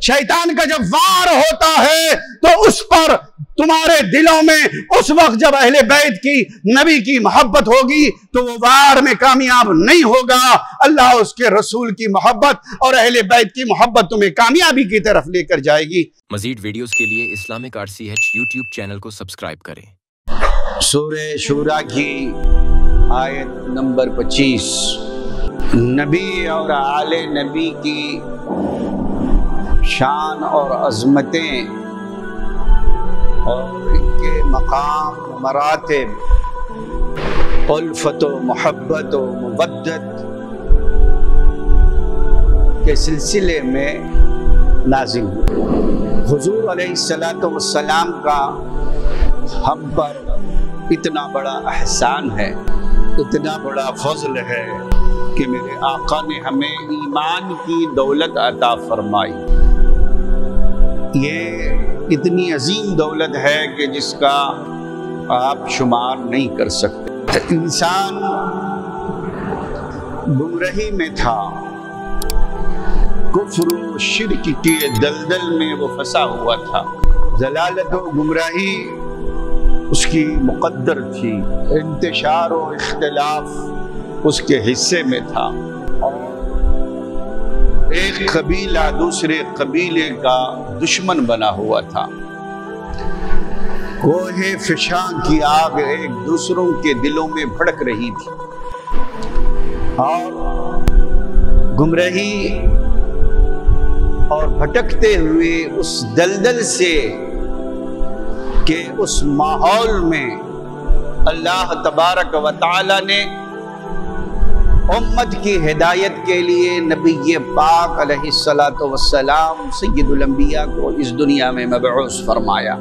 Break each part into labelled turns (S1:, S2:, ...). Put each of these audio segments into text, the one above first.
S1: शैतान का जब वार होता है तो उस पर तुम्हारे दिलों में उस वक्त जब अहले बैत की नबी की मोहब्बत होगी तो वो वार में कामयाब नहीं होगा। अल्लाह उसके रसूल की मोहब्बत और अहले बैत की मोहब्बत तुम्हें कामयाबी की तरफ लेकर जाएगी।
S2: मजीद वीडियोस के लिए इस्लामिक RCH यूट्यूब चैनल को सब्सक्राइब करें।
S1: सूरह शूरा की आयत नंबर 25, नबी और आले नबी की शान और अज़मतें और इनके मकाम मरातिब, उल्फत व मोहब्बत व मुवद्दत के सिलसिले में नाज़िल हुए। हुज़ूर अलैहिस्सलातु वस्सलाम का हम पर इतना बड़ा एहसान है, इतना बड़ा फज़ल है कि मेरे आका ने हमें ईमान की दौलत अता फरमाई। ये इतनी अजीम दौलत है कि जिसका आप शुमार नहीं कर सकते। इंसान गुमराही में था, कुफ्र व शिर्क के दलदल में वो फंसा हुआ था। जलालत व गुमराही उसकी मुक़द्दर थी, इंतशार व इख्तिलाफ उसके हिस्से में था और एक कबीला दूसरे कबीले का दुश्मन बना हुआ था। कोहे फिशां की आग एक दूसरों के दिलों में भड़क रही थी और गुमराही और भटकते हुए उस दलदल से के उस माहौल में अल्लाह तबारक व तआला ने उम्मत की हिदायत के लिए नबी पाक अलैहिस्सलातु वस्सलाम सय्यदुल अंबिया को इस दुनिया में मबऊस फरमाया।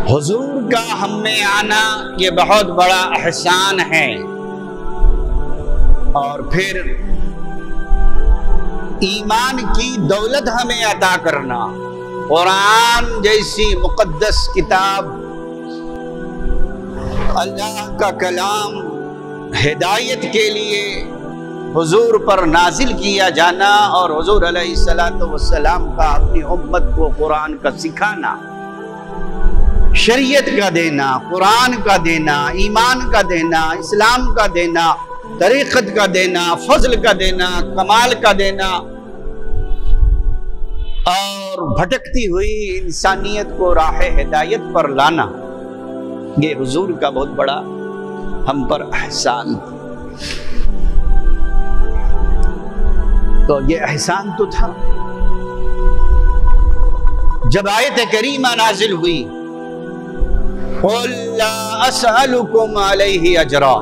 S1: हुजूर का हम में आना ये बहुत बड़ा एहसान है और फिर ईमान की दौलत हमें अता करना, कुरान जैसी मुक़द्दस किताब, अल्लाह का कलाम हिदायत के लिए हुजूर पर नाजिल किया जाना और हुजूर अलैहिस्सलातु वस्सलाम का अपनी उम्मत को कुरान का सिखाना, शरीयत का देना, कुरान का देना, ईमान का देना, इस्लाम का देना, तरीक़त का देना, फजल का देना, कमाल का देना और भटकती हुई इंसानियत को राह हिदायत पर लाना, ये हुजूर का बहुत बड़ा हम पर एहसान था। तो ये एहसान तो था। जब आयत करीमा नाजिल हुई, क़ुल ला असअलुकुम अलैहि अजरा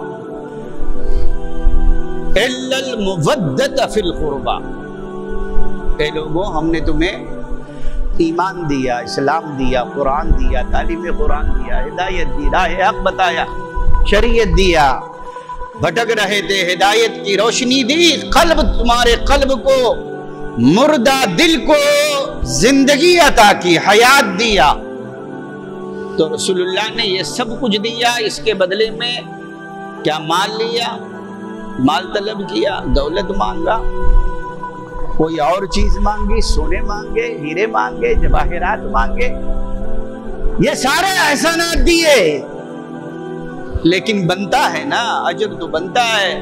S1: इल्लल मुवद्दत फिल क़ुरबा, ए लोगों हमने तुम्हें ईमान दिया, इस्लाम दिया, कुरान दिया, तालीम कुरान दिया, हिदायत दी, राह हक बताया, शरीयत दिया, भटक रहे थे, हिदायत की रोशनी दी, कल्ब तुम्हारे कल्ब को, मुर्दा दिल को जिंदगी अता की, हयात दिया। तो रसूलुल्लाह ने ये सब कुछ दिया, इसके बदले में क्या माल लिया? माल तलब किया, दौलत मांगा, कोई और चीज मांगी, सोने मांगे, हीरे मांगे, जवाहिरात मांगे, ये सारे एहसानात दिए, लेकिन बनता है ना, अजर तो बनता है,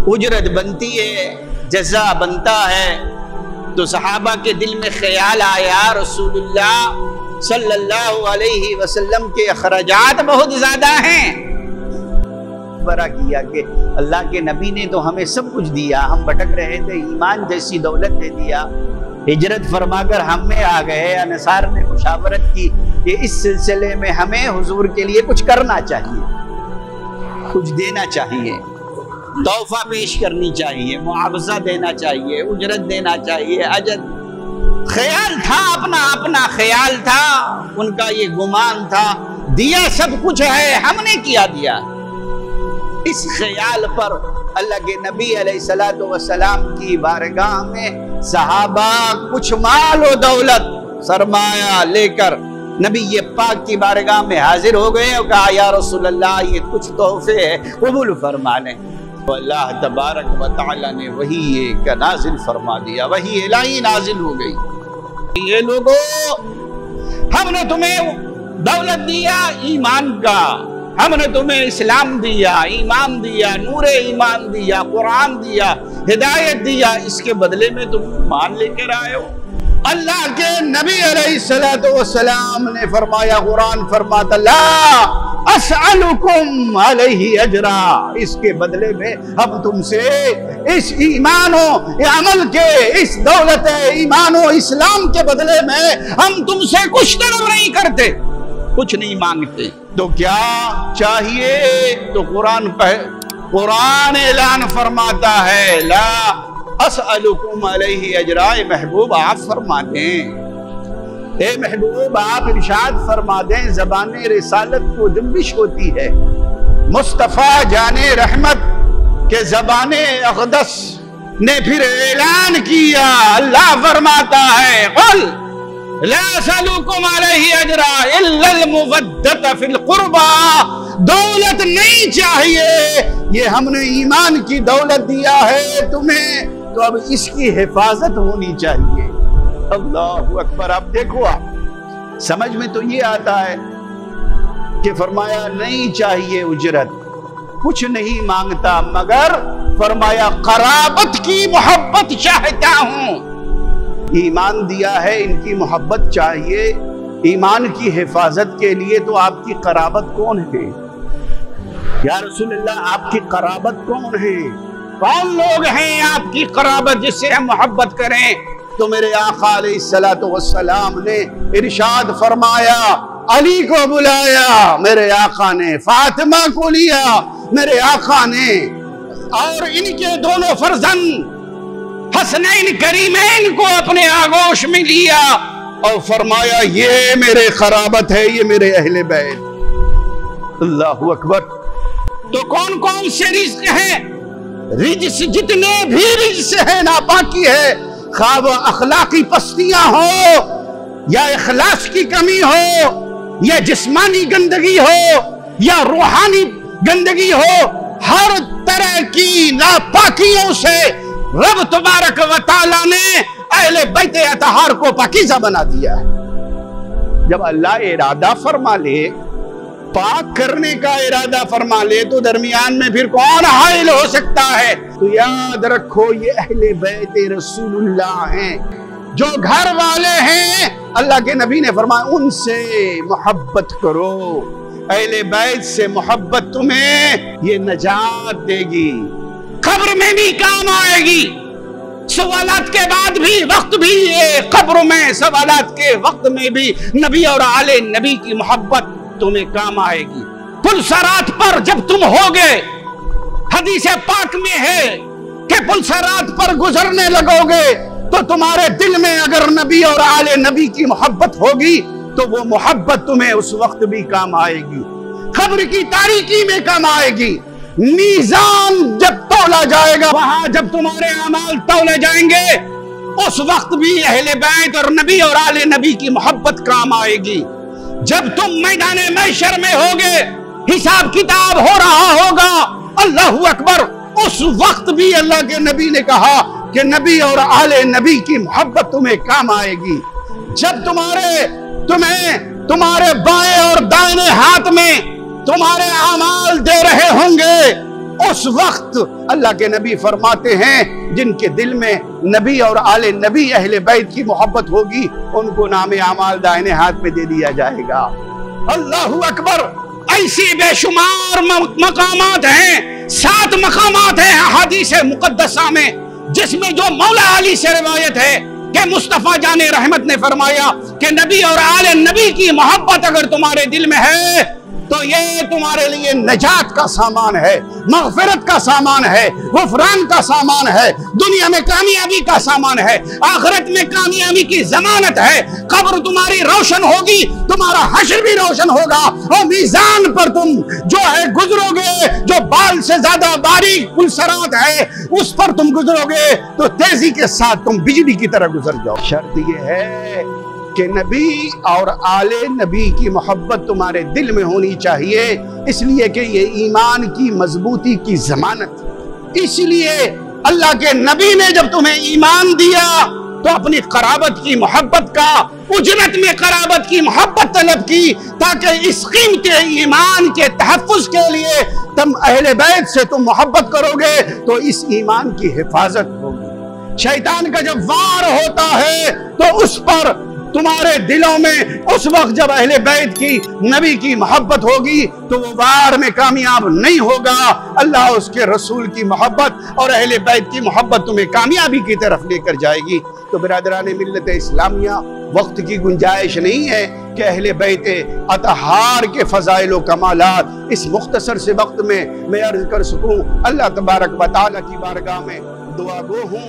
S1: उजरत बनती है, जज़ा बनता है। तो सहाबा के दिल में ख्याल आया रसूलुल्लाह सल्लल्लाहु अलैहि वसल्लम के अखराजात बहुत ज्यादा हैं। बरा किया कि अल्लाह के नबी ने तो हमें सब कुछ दिया, हम भटक रहे थे, ईमान जैसी दौलत दे दिया, हिजरत फरमाकर हम में आ गए। अनसार ने मुशावरत की कि इस सिलसिले में हमें हुजूर के लिए कुछ करना चाहिए, कुछ देना चाहिए, तोहफा पेश करनी चाहिए, मुआवजा देना चाहिए, उजरत देना चाहिए, अजर। ख्याल था, अपना अपना ख्याल था, उनका ये गुमान था, दिया सब कुछ है, हमने क्या दिया। इस ख्याल पर अल्लाह के नबी अलैहिस्सलातु वस्सलाम की बारगाह में सहाबा कुछ माल और दौलत सरमाया लेकर नबी ये पाक की बारगाह में हाजिर हो गए और कहा या रसूलल्लाह ये कुछ तोहफे है, कबूल फरमा लें। अल्लाह तबारक व तआला ने वही ये नाजिल फरमा दिया, वही इलाही नाजिल हो गई। ये लोगों, हमने तुम्हें दौलत दिया ईमान का, हमने तुम्हें इस्लाम दिया, ईमान दिया, नूरे ईमान दिया, कुरान दिया, हिदायत दिया, इसके बदले में तुम ईमान लेकर आए हो। अल्लाह के नबी अलैहिस्सलातु वस्सलाम ने फरमाया, कुरान फरमाता ला अस्अलुकुम अलैहि अजरा, इसके बदले में हम तुमसे इस ईमानो अमल के, इस दौलत ईमानो इस्लाम के बदले में हम तुमसे कुछ तलब नहीं करते, कुछ नहीं मांगते। तो क्या चाहिए? तो कुरान ऐलान फरमाता है ला अस्अलुकुम अलैहि अजरा। महबूब आप फरमा दें, ए महबूब आप इरशाद फरमा दें, ज़बाने रिसालत को जुम्बिश होती है, मुस्तफ़ा जाने रहमत के ज़बाने अक़दस ने फिर ऐलान किया। अल्लाह फरमाता है कुल ला अस्अलुकुम अलैहि अजरा इल्लल मुवद्दत फिल कुर्बा, दौलत नहीं चाहिए, ये हमने ईमान की दौलत दिया है तुम्हें, तो अब इसकी हिफाजत होनी चाहिए। अल्लाहु अकबर। आप देखो, आप समझ में तो ये आता है कि फरमाया नहीं चाहिए उजरत, कुछ नहीं मांगता, मगर फरमाया कराबत की मोहब्बत चाहता हूं। ईमान दिया है, इनकी मोहब्बत चाहिए, ईमान की हिफाजत के लिए तो आपकी कराबत कौन है या रसूलल्लाह? आपकी कराबत कौन है? कौन लोग हैं आपकी कराबत जिससे हम मोहब्बत करें? तो मेरे आका अलैहिस्सलातु वस्सलाम ने इरशाद फरमाया, अली को बुलाया मेरे आका ने, फातिमा को लिया मेरे आका ने, और इनके दोनों फर्जंद हसनैन करीमैन को अपने आगोश में लिया और फरमाया ये मेरे खराबत है, ये मेरे अहले बैत। अल्लाहु अकबर। तो कौन कौन से रिज्क हैं? रिज्क जितने भी रिज्क है नापाकी है, खा वो अखलाकी पस्तियां हो या इखलास की कमी हो या जिस्मानी गंदगी हो या रूहानी गंदगी हो, हर तरह की नापाकियों से रब तबारक व तआला ने अहले बैत अतहार को पाकीज़ा बना दिया है। जब अल्लाह इरादा फरमा ले, पाक करने का इरादा फरमा ले, तो दरमियान में फिर कौन हाइल हो सकता है? तो याद रखो ये अहले बैत रसूलुल्लाह हैं, जो घर वाले हैं। अल्लाह के नबी ने फरमाया उनसे मोहब्बत करो, अहले बैत से मोहब्बत तुम्हें ये नजात देगी, कब्र में भी काम आएगी, सवालात के बाद भी, वक्त भी, ये कब्र में सवालात के वक्त में भी नबी और आले नबी की मोहब्बत तुम्हें काम आएगी। पुलसरात पर जब तुम होगे, हदीस पाक में है कि पुलसरात पर गुजरने लगोगे, तो तुम्हारे दिल में अगर नबी और आले नबी की मोहब्बत होगी तो वो मोहब्बत तुम्हें उस वक्त भी काम आएगी, कब्र की तारीकी में काम आएगी। मीज़ान जब तौला जाएगा, वहां जब तुम्हारे अमाल तौले जाएंगे, उस वक्त भी अहले बैत और नबी और आले नबी की मोहब्बत काम आएगी। जब तुम मैदान महशर में होगे, हिसाब किताब हो रहा होगा, अल्लाहु अकबर, उस वक्त भी अल्लाह के नबी ने कहा कि नबी और आले नबी की मोहब्बत तुम्हें काम आएगी। जब तुम्हारे बाएं और दाहिने हाथ में तुम्हारे अमाल दे रहे होंगे, उस वक्त अल्लाह के नबी फरमाते हैं जिनके दिल में नबी और आले नबी अहले बैत की मोहब्बत होगी, उनको नामे अमाल दाहिने हाथ में दे दिया जाएगा। अल्लाहु अकबर। ऐसी बेशुमार मकामात हैं, 7 मकामात हैं अहादीस मुकद्दसा में, जिसमें जो मौला अली से रिवायत है कि मुस्तफ़ा जाने रहमत ने फरमाया कि नबी और आले नबी की मोहब्बत अगर तुम्हारे दिल में है तो ये तुम्हारे लिए नजात का सामान है, मग़फ़िरत का सामान है, गुफ़रान का सामान है, दुनिया में कामयाबी का सामान है, आखिरत में कामयाबी की जमानत है। कब्र तुम्हारी रोशन होगी, तुम्हारा हश्र भी रोशन होगा, और मीज़ान पर तुम जो है गुजरोगे, जो बाल से ज्यादा बारीक पुलसरात है, उस पर तुम गुजरोगे तो तेजी के साथ तुम बिजली की तरह गुजर जाओ। शर्त यह है कि नबी और आले नबी की मोहब्बत तुम्हारे दिल में होनी चाहिए, इसलिए कि ये ईमान की मजबूती की जमानत।
S3: इसलिए अल्लाह के नबी ने जब तुम्हें ईमान दिया तो अपनी कराबत की मोहब्बत का उजरत में कराबत की मोहब्बत तलब की, ताकि इस कीमती ईमान के तहफ़्फ़ुज़ के लिए तुम अहले बैत से तुम मोहब्बत करोगे तो इस ईमान की हिफाजत होगी। शैतान का जब वार होता है तो उस पर तुम्हारे दिलों में उस वक्त जब अहले बैत की नबी की मोहब्बत होगी तो वो वार में कामयाब नहीं होगा। अल्लाह उसके रसूल की मोहब्बत और अहले बैत की मोहब्बत तुम्हें कामयाबी की तरफ लेकर जाएगी। तो बिरादरान मिल्लत इस्लामिया, वक्त की गुंजाइश नहीं है कि अहले बैत अतहार के फ़ज़ाइल व कमालात इस मुख्तसर से वक्त में मैं अर्ज़ कर सकूँ। अल्लाह तबारक व तआला की बारगाह में दुआ गो हूँ